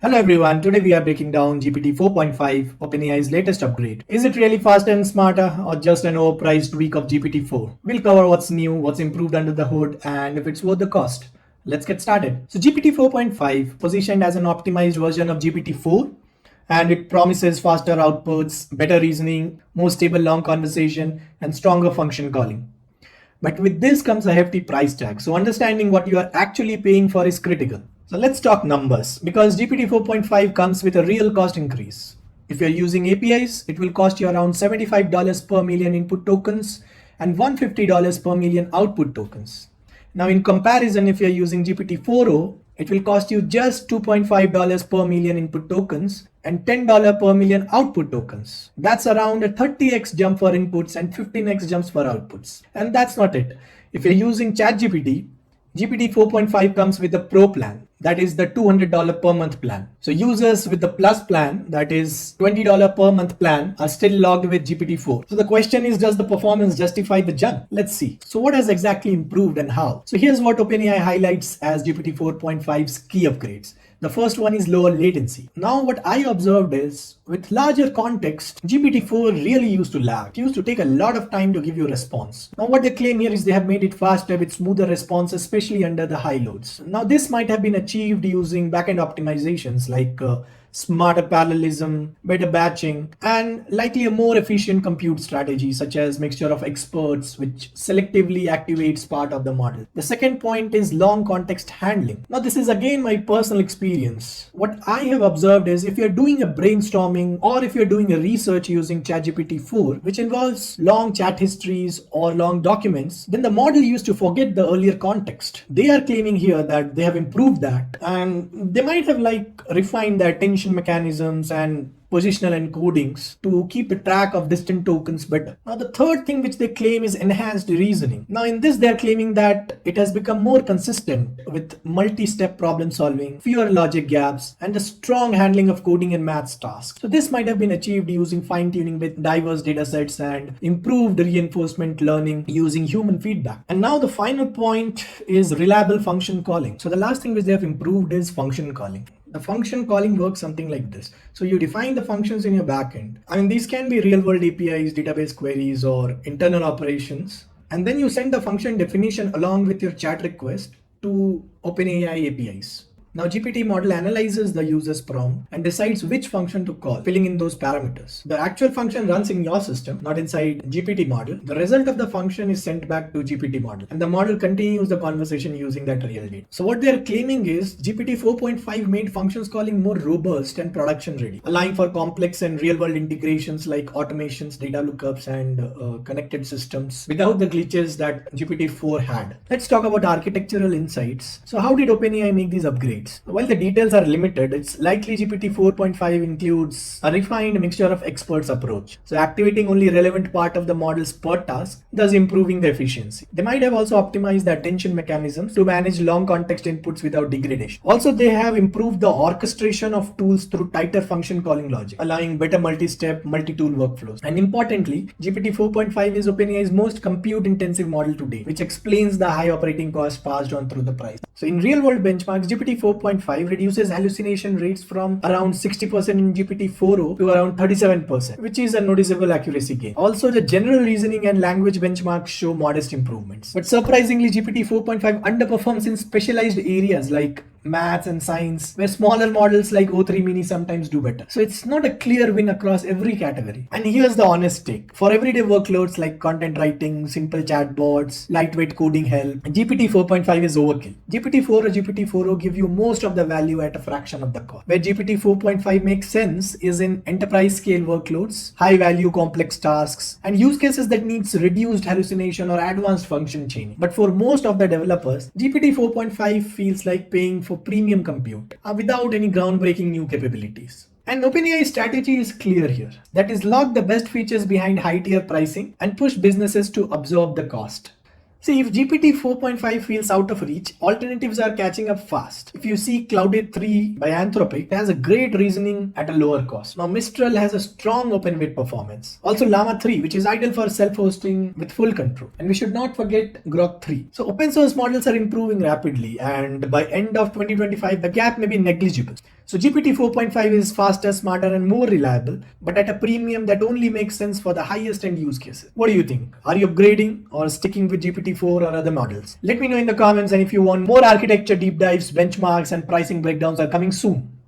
Hello everyone, today we are breaking down GPT 4.5, OpenAI's latest upgrade. Is it really faster and smarter or just an overpriced tweak of GPT-4? We'll cover what's new, what's improved under the hood, and if it's worth the cost. Let's get started. So GPT 4.5, positioned as an optimized version of GPT-4, and it promises faster outputs, better reasoning, more stable long conversation, and stronger function calling. But with this comes a hefty price tag, so understanding what you are actually paying for is critical. So let's talk numbers, because GPT 4.5 comes with a real cost increase. If you're using APIs, it will cost you around $75 per million input tokens and $150 per million output tokens. Now in comparison, if you're using GPT-4o, it will cost you just $2.5 per million input tokens and $10 per million output tokens. That's around a 30x jump for inputs and 15x jumps for outputs. And that's not it. If you're using ChatGPT, GPT 4.5 comes with a Pro plan, that is the $200 per month plan. So users with the Plus plan, that is $20 per month plan, are still logged with GPT-4. So the question is, does the performance justify the jump? Let's see. So what has exactly improved and how? So here's what OpenAI highlights as GPT 4.5's key upgrades. The first one is lower latency. Now what I observed is, with larger context, GPT-4 really used to lag. It used to take a lot of time to give you a response. Now what they claim here is they have made it faster with smoother response, especially under the high loads. Now this might have been achieved using backend optimizations like smarter parallelism, better batching, and likely a more efficient compute strategy such as mixture of experts which selectively activates part of the model. The second point is long context handling. Now this is again my personal experience. What I have observed is if you're doing a brainstorming or if you're doing a research using ChatGPT 4, which involves long chat histories or long documents, then the model used to forget the earlier context. They are claiming here that they have improved that, and they might have refined the attention mechanisms and positional encodings to keep a track of distant tokens better. Now the third thing which they claim is enhanced reasoning. Now in this they're claiming that it has become more consistent with multi-step problem solving, fewer logic gaps, and a strong handling of coding and maths tasks. So this might have been achieved using fine-tuning with diverse datasets and improved reinforcement learning using human feedback. And now the final point is reliable function calling. So the last thing which they have improved is function calling. The function calling works something like this. So you define the functions in your backend. I mean, these can be real world APIs, database queries, or internal operations. And then you send the function definition along with your chat request to OpenAI APIs. Now GPT model analyzes the user's prompt and decides which function to call, filling in those parameters. The actual function runs in your system, not inside GPT model. The result of the function is sent back to GPT model, and the model continues the conversation using that real data. So what they are claiming is GPT 4.5 made functions calling more robust and production ready, allowing for complex and real world integrations like automations, data lookups, and connected systems without the glitches that GPT-4 had. Let's talk about architectural insights. So how did OpenAI make these upgrades? While the details are limited, it's likely GPT 4.5 includes a refined mixture of experts approach. So activating only relevant part of the models per task, thus improving the efficiency. They might have also optimized the attention mechanisms to manage long context inputs without degradation. Also, they have improved the orchestration of tools through tighter function calling logic, allowing better multi-step, multi-tool workflows. And importantly, GPT 4.5 is OpenAI's most compute-intensive model today, which explains the high operating cost passed on through the price. So in real-world benchmarks, GPT 4.5 reduces hallucination rates from around 60% in GPT-4o to around 37%, which is a noticeable accuracy gain. Also, the general reasoning and language benchmarks show modest improvements. But surprisingly, GPT 4.5 underperforms in specialized areas like maths and science, where smaller models like O3 Mini sometimes do better. So it's not a clear win across every category. And here's the honest take. For everyday workloads like content writing, simple chatbots, lightweight coding help, GPT 4.5 is overkill. GPT-4 or GPT-4o give you most of the value at a fraction of the cost. Where GPT 4.5 makes sense is in enterprise scale workloads, high value complex tasks, and use cases that needs reduced hallucination or advanced function chaining. But for most of the developers, GPT 4.5 feels like paying for premium compute without any groundbreaking new capabilities. And OpenAI's strategy is clear here. That is, lock the best features behind high tier pricing and push businesses to absorb the cost. See, if GPT 4.5 feels out of reach, alternatives are catching up fast. If you see Claude 3 by Anthropic, it has a great reasoning at a lower cost. Now Mistral has a strong open weight performance. Also Llama 3, which is ideal for self-hosting with full control. And we should not forget Grok 3. So open source models are improving rapidly, and by end of 2025, the gap may be negligible. So GPT 4.5 is faster, smarter, and more reliable, but at a premium that only makes sense for the highest end use cases. What do you think? Are you upgrading or sticking with GPT-4 or other models? Let me know in the comments, and if you want more architecture deep dives, benchmarks, and pricing breakdowns are coming soon.